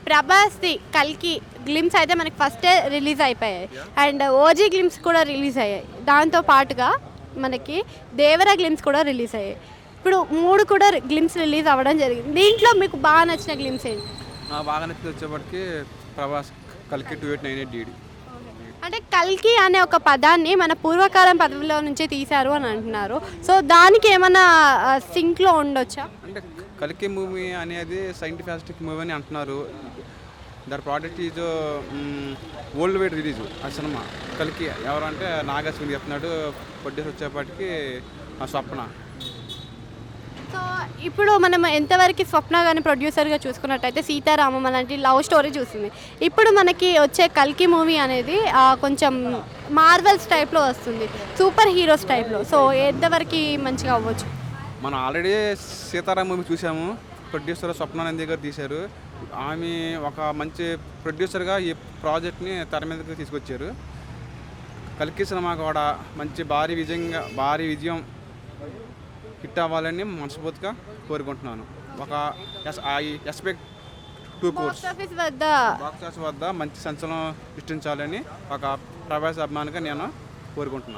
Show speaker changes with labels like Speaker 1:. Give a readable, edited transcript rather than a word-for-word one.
Speaker 1: ప్రభాస్ది కల్కి గ్లిమ్స్ అయితే మనకి ఫస్టే రిలీజ్ అయిపోయాయి అండ్ ఓజీ గ్లిమ్స్ కూడా రిలీజ్ అయ్యాయి. దాంతో పాటుగా మనకి దేవరా గ్లిమ్స్ కూడా రిలీజ్ అయ్యాయి. ఇప్పుడు 3 కూడా గ్లిమ్స్ రిలీజ్ అవ్వడం జరిగింది. దీంట్లో మీకు బాగా నచ్చిన గ్లిమ్స్ ఏంటి?
Speaker 2: నాకు బాగా నచ్చింది వచ్చేప్పటికి ప్రభాస్ కల్కి 2898 డీడీ.
Speaker 1: అంటే కల్కి అనే ఒక పదాన్ని మన పూర్వకాలం పదవిలో నుంచి తీశారు అని అంటున్నారు. సో దానికి ఏమైనా సింక్లో ఉండొచ్చా?
Speaker 2: అంటే కల్కి మూవీ అనేది సైంటిఫిక్ మూవీ అని అంటున్నారు. Their product is worldwide release ఆ సినిమా. కల్కి ఎవరంటే నాగార్జున చెప్తున్నాడు. ప్రొడ్యూసర్ వచ్చేప్పటికి స్వప్న.
Speaker 1: సో ఇప్పుడు మనం ఎంతవరకు స్వప్న కానీ ప్రొడ్యూసర్గా చూసుకున్నట్టయితే సీతారామం అలాంటి లవ్ స్టోరీ చూస్తుంది. ఇప్పుడు మనకి వచ్చే కల్కి మూవీ అనేది కొంచెం మార్వెల్స్ టైప్లో వస్తుంది, సూపర్ హీరోస్ టైప్లో. సో ఎంతవరకు మంచిగా అవ్వచ్చు?
Speaker 2: మనం ఆల్రెడీ సీతారాం మూవీ చూసాము. ప్రొడ్యూసర్ స్వప్నానంది గారు తీశారు. ఆమె ఒక మంచి ప్రొడ్యూసర్గా ఈ ప్రాజెక్ట్ని తెర మీదకి తీసుకొచ్చారు. కల్కి సినిమా కూడా మంచి భారీ విజయం హిట్ అవ్వాలని మనస్ఫూర్తిగా కోరుకుంటున్నాను. ఒక ఎక్స్పెక్ట్ 2 crores బాక్స్ ఆఫీస్ వద్ద మంచి సంచలనం సృష్టించాలని ఒక ప్రభాస్ అభిమానిగా నేను కోరుకుంటున్నాను.